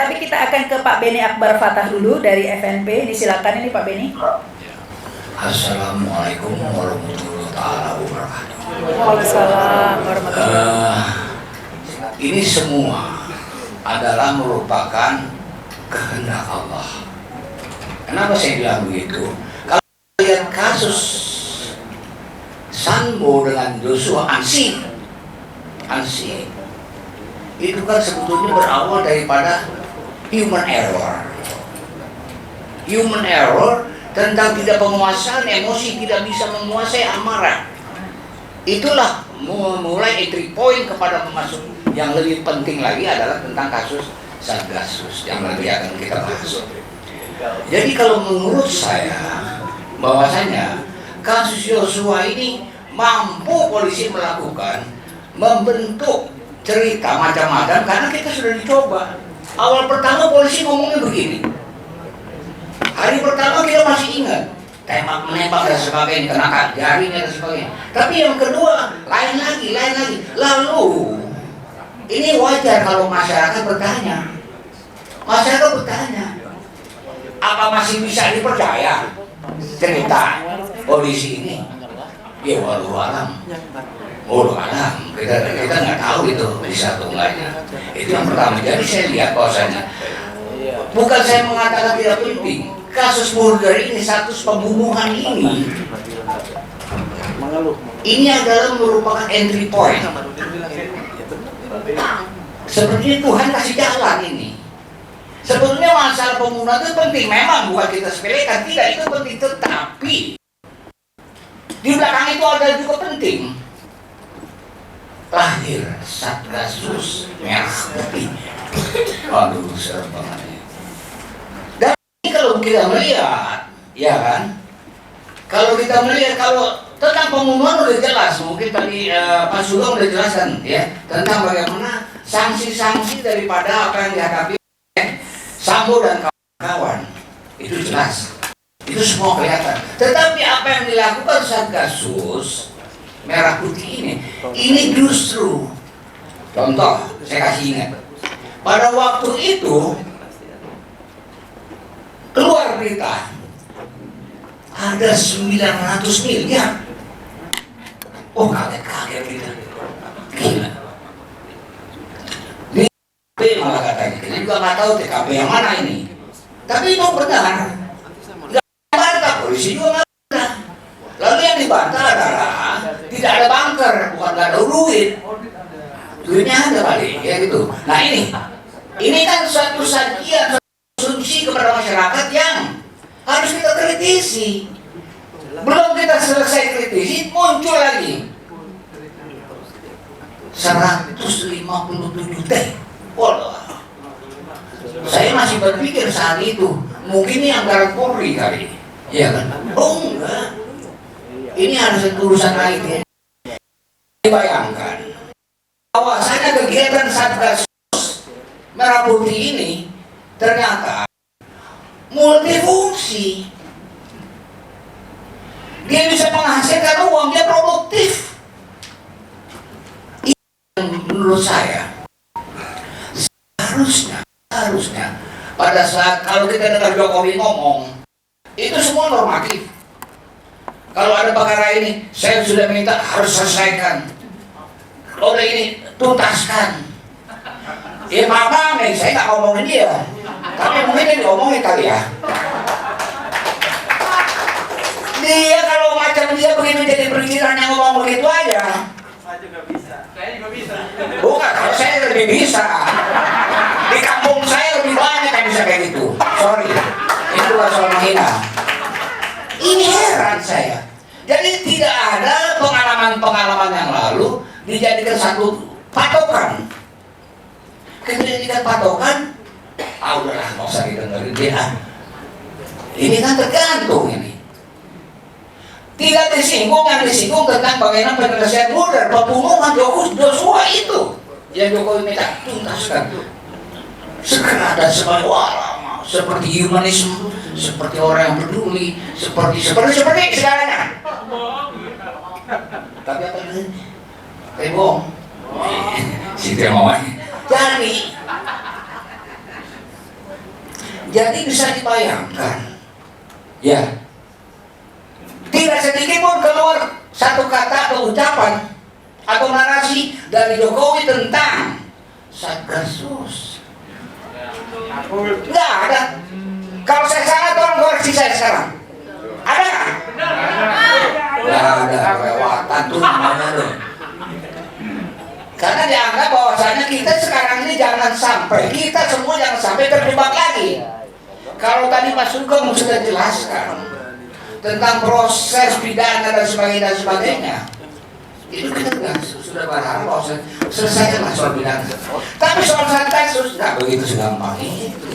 Tapi kita akan ke Pak Beni Akbar Fatah dulu dari FNP. Disilakan ini Pak Beni. Assalamualaikum warahmatullahi wabarakatuh. Waalaikumsalam warahmatullahi wabarakatuh. Ini semua adalah merupakan kehendak Allah. Kenapa saya bilang begitu? Kalau lihat kasus Sambo dengan Joshua Ansi itu kan sebetulnya berawal daripada human error tentang tidak penguasaan emosi, tidak bisa menguasai amarah. Itulah memulai entry point kepada masuk. Yang lebih penting lagi adalah tentang kasus Satgasus yang nanti akan kita bahas. Jadi kalau menurut saya bahwasanya kasus Joshua ini mampu polisi melakukan membentuk cerita macam-macam karena kita sudah dicoba. Awal pertama polisi ngomongnya begini. Hari pertama kita masih ingat tembak menembak dan sebagainya, kena jarinya dan sebagainya. Tapi yang kedua lain lagi. Lalu ini wajar kalau masyarakat bertanya. Apa masih bisa dipercaya cerita polisi ini? Ya walau alam. Kita nggak tahu itu bisa atau enggaknya. Itu yang pertama. Jadi saya lihat bahwasanya bukan saya mengatakan tidak penting. Kasus Burger ini, status pembunuhan ini adalah merupakan entry point. Seperti Tuhan kasih jalan ini. Sebetulnya masalah pembunuhan itu penting, memang bukan kita sepelekan, tidak, itu penting, tetapi di belakang itu ada juga penting. Lahir Satgasus Merah Putih. Aduh, serem banget. Dan kalau kita melihat, ya kan? Kalau kita melihat, kalau tentang pembunuhan udah jelas, mungkin tadi Pak Sugeng udah jelaskan, ya, tentang bagaimana sanksi-sanksi daripada apa yang dihadapi Sambo dan kawan-kawan. Itu jelas, itu semua kelihatan. Tetapi apa yang dilakukan Satgasus Merah Putih ini justru, contoh, saya kasih ingat, pada waktu itu keluar berita ada 900 miliar. Oh, kaget kita. Gila. Ini malah katanya. Kita juga nggak tahu TKP yang mana ini. Tapi itu benar. Nggak bantah, polisi juga nggak bantah. Lalu yang dibantah adalah tidak ada bunker, bukan nggak ada duit. Duitnya ada kali, ya gitu. Nah ini kan suatu sajian, asumsi kepada masyarakat yang harus kita kritisi. Belum kita selesai kritisi, muncul lagi 157 T. Waduh. Saya masih berpikir saat itu, mungkin ini anggaran Polri kali. Iya kan? Oh enggak. Ini harus urusan lain ya. Bayangkan bahwasanya kegiatan Satgasus Merah Putih ini ternyata multifungsi. Dia bisa menghasilkan uang, dia produktif. Ini menurut saya harusnya pada saat kalau kita dengar Jokowi ngomong itu semua normatif. Kalau ada perkara ini, saya sudah minta harus selesaikan. Kalau ini tuntaskan. Ya maaf nih, saya nggak ngomongin dia, tapi mungkin dia diomongin kali ya. Dia kalau macam dia begitu jadi perizinan yang ngomong begitu aja. Saya juga bisa. Bukan, kalau saya lebih bisa. Di kampung saya lebih banyak yang bisa kayak gitu. Sorry, itu soal menghina. Ini heran saya. Jadi tidak ada pengalaman yang lalu dijadikan satu patokan. Ketika patokan, udahlah nggak usah didengerin dia. Ini kan tergantung ini. Tidak disinggung tentang bagaimana penyelesaian murder, pembunuhan Joshua itu yang Jokowi minta tuntaskan segera dan sebagainya, seperti humanisme, seperti orang yang peduli, seperti segalanya. Tapi apa ini? Bohong. Si dia mau. Jadi Jadi bisa dibayangkan, ya, tidak sedikit pun keluar satu kata atau ucapan atau narasi dari Jokowi tentang Satgasus. Nggak ada. Kalau saya salah, tolong koreksi saya sekarang. Ada nggak? Nggak ada. Kelewatan tuh gimana dong? Karena dianggap bahwasanya kita sekarang ini jangan sampai, kita semua jangan sampai terjebak lagi. Kalau tadi Pak Sugeng sudah jelaskan tentang proses pidana dan sebagainya, itu kita sudah berharap bahwa selesaikanlah soal pidana. Tapi soal Satgasus nggak begitu segampang itu.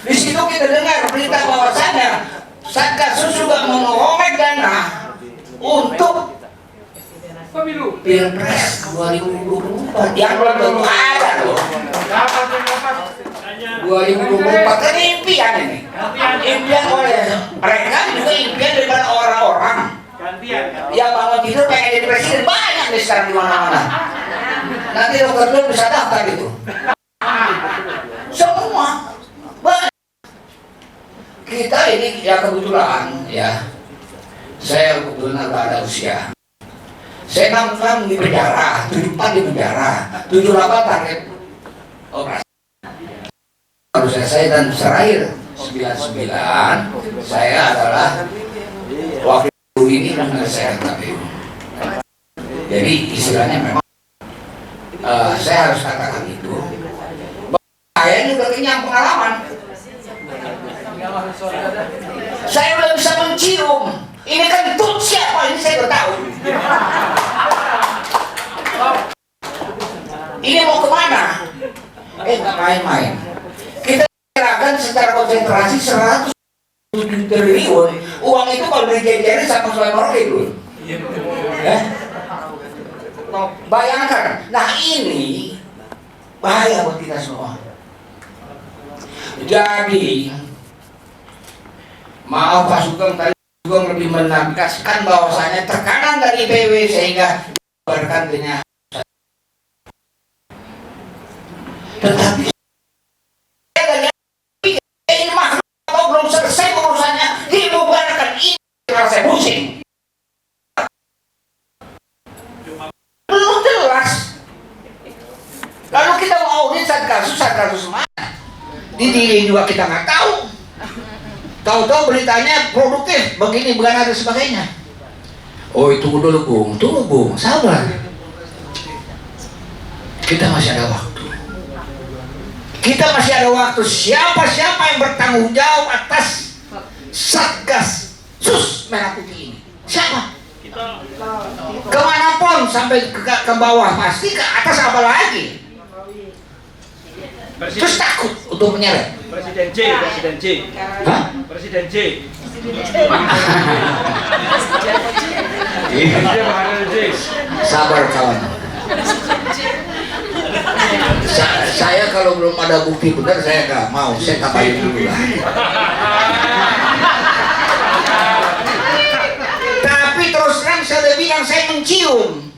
Di situ kita dengar berita bahwasanya Satgasus juga mengorek dana untuk pemilu Pilpres 2024 yang belum tentu ada loh. 2024 kan impian ini. Impian oleh mereka juga impian daripada orang-orang yang bangun tidur pengen jadi presiden banyak nih sekarang di mana-mana. Nanti dokter dulu bisa daftar itu. Semua banyak. Kita ini ya kebetulan ya. Saya kebetulan agak ada usia. Saya 6 di penjara, 74 di penjara, 78 target operasi. Baru selesai dan terakhir 99 saya adalah wakil ini menyelesaikan KPU. Jadi istilahnya memang saya harus katakan itu. Saya ini udah kenyang pengalaman. Saya udah bisa mencium. Ini kentut siapa? Ini saya udah tahu. Ini mau kemana? Nggak main-main. Kita gerakan secara konsentrasi 107 triliun. Uang itu kalau dijejerin sama Sulaiman itu. Bayangkan. Nah ini bahaya buat kita semua. Jadi maaf Pak Sugeng tadi juga lebih menegaskan bahwasanya tekanan dari IPW sehingga dibubarkan dengan. Tetapi ini makhluk atau belum selesai urusannya dibubarkan, ini rasa pusing. Belum jelas. Lalu kita mau audit Satgasus mana? Di diri juga kita nggak tahu. Tahu-tahu beritanya produktif, begini, bukan ada sebagainya. Oh itu dulu Bung, tunggu Bung, sabar. Kita masih ada waktu. Kita masih ada waktu. Siapa-siapa yang bertanggung jawab atas Satgasus merah putih ini? Siapa? Kemanapun sampai ke bawah pasti ke atas apa lagi? Terus takut untuk menyeret. Presiden J. Hah? Presiden J. Sabar kawan. Saya kalau belum ada bukti benar saya nggak mau. Saya kapain dulu lah. Tapi terus terang saya udah bilang saya mencium.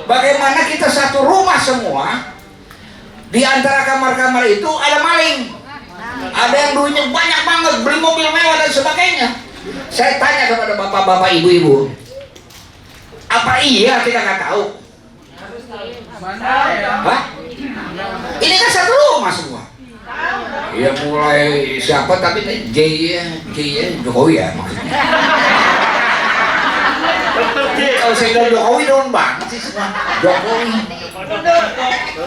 Bagaimana kita satu rumah semua. Di antara kamar-kamar itu ada maling. Ada yang duitnya banyak banget, beli mobil mewah dan sebagainya. Saya tanya kepada bapak-bapak, ibu-ibu, apa iya kita nggak tahu? Hah? Ini kan satu rumah semua. Iya mulai siapa tapi J Jokowi ya maksudnya. Kalau saya bilang Jokowi daun banget sih semua. Jokowi,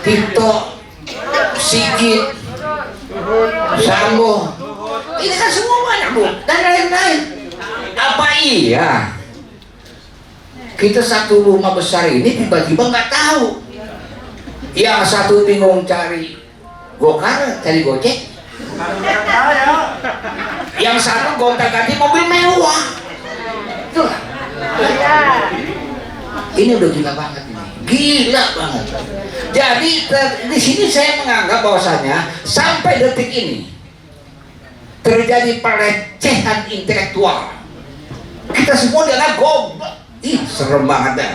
Tito, Sigit, Sambo, ini kan semua banyak Bu, dan lain-lain. Apa iya kita satu rumah besar ini tiba-tiba nggak tahu? Yang satu bingung cari gokar, cari gojek. Yang satu gonta-ganti mobil mewah. Tuh. Ini udah gila banget ini. Gila banget. Jadi di sini saya menganggap bahwasanya sampai detik ini terjadi pelecehan intelektual. Kita semua dianggap goblok. Ih, serem banget dah.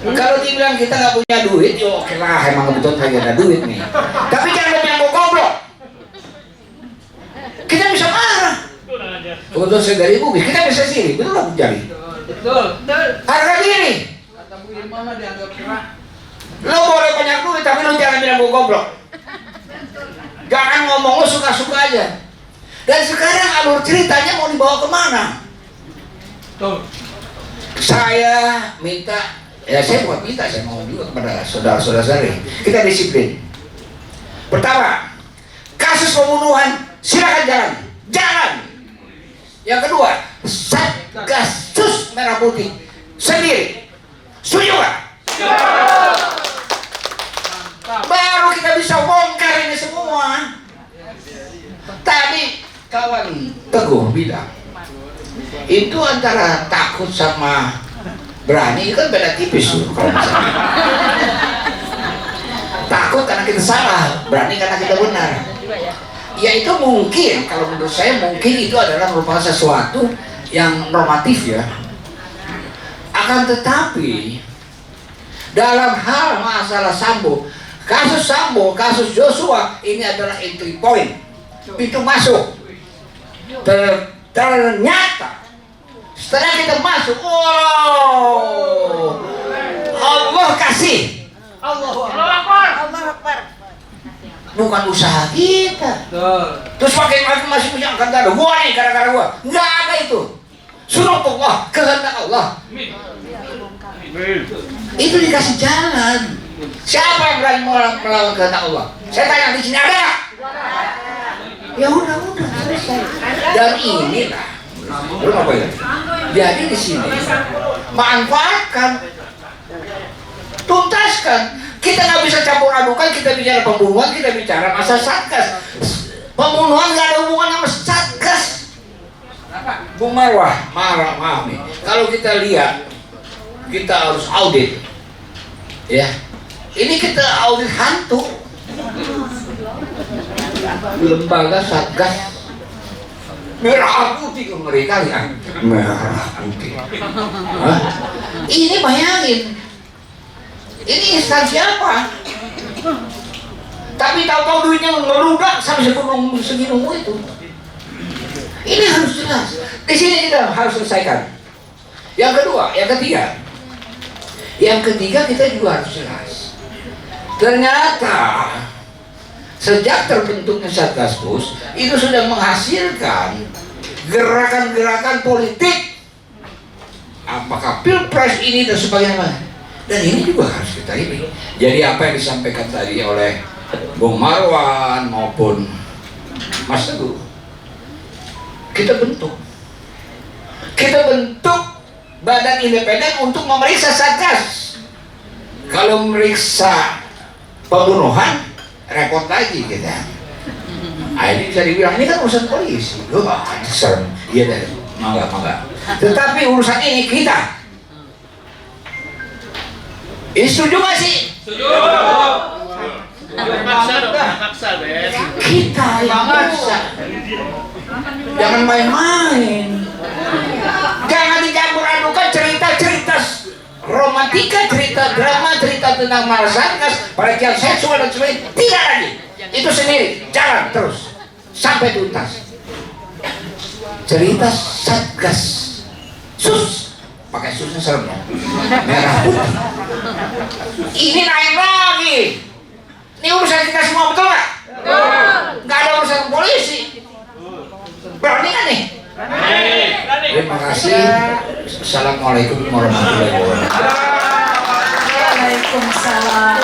Kalau dibilang kita nggak punya duit, yo oke lah, emang kebetulan lagi ada duit nih. Tapi jangan bilang goblok. Untuk segala bugis kita bisa sendiri, betul nggak Jali? Betul. Harga diri. Kata Bu Irma mah dianggap cerah. Lo boleh banyak duit tapi lo jangan bilang gue goblok. Jangan ngomong lo suka-suka aja. Dan sekarang alur ceritanya mau dibawa kemana? Betul. Saya minta, ya saya buat minta, saya mau juga kepada saudara-saudara saya. Kita disiplin. Pertama, kasus pembunuhan silakan jalan, jalan. Yang kedua, Satgas Sus Merah Putih sendiri. Setuju nggak? Baru kita bisa bongkar ini semua. Tadi kawan Teguh bilang itu antara takut sama berani, kan beda tipis tuh. Takut karena kita salah, berani karena kita benar. Ya itu mungkin, kalau menurut saya mungkin itu adalah merupakan sesuatu yang normatif ya. Akan tetapi dalam hal masalah Sambo, kasus Joshua ini adalah entry point, pintu masuk. Ternyata setelah kita masuk, wow, Allah kasih. Allah Akbar. Bukan usaha kita. Betul. Terus pakai masih punya angkat dada. Gua nih gara-gara gua. Nggak ada itu. Sunatullah, kehendak Allah. Amin. Itu dikasih jalan. Siapa yang berani melawan kehendak Allah? Saya tanya di sini ada nggak? Ya udah selesai. Dan inilah. Lu apa ya? Jadi di sini manfaatkan, tuntaskan. Kita nggak bisa campur adukan, kita bicara pembunuhan, kita bicara masa Satgas. Pembunuhan nggak ada hubungan sama Satgas. Bung Marwah, maaf nih. Kalau kita lihat, kita harus audit, ya. Ini kita audit hantu. Lembaga Satgas Merah Putih, mereka ya. Merah Putih. Hah? Ini bayangin. Ini instansi apa? Tapi tahu-tahu duitnya ngeludak sampai segini itu. Ini harus jelas. Di sini kita harus selesaikan. Yang kedua, yang ketiga kita juga harus jelas. Ternyata sejak terbentuknya Satgas Pus itu sudah menghasilkan gerakan-gerakan politik. Apakah Pilpres ini dan sebagainya? Dan ini juga harus kita ini. Jadi apa yang disampaikan tadi oleh Bung Marwan maupun Mas Teguh, kita bentuk badan independen untuk memeriksa Satgas. Kalau memeriksa pembunuhan, repot lagi kita. Ini bisa dibilang ini kan urusan polisi. Serem. Iya deh, mangga. Tetapi urusan ini kita. Ini setuju gak sih? Setuju. Maksa, Ben. Kita yang maksa. Jangan main-main. Jangan dicampur adukan cerita-cerita romantika, cerita drama, cerita tentang Satgas, pelecehan seksual dan sebagainya. Tidak lagi. Itu sendiri. Jalan terus sampai tuntas. Cerita Satgas Sus, pakai susnya serem dong. Merah Putih. Ini naik lagi. Ini urusan kita semua, betul nggak? Nggak ada urusan polisi. Berani nggak nih? Terima kasih. Assalamualaikum warahmatullahi wabarakatuh. Waalaikumsalam.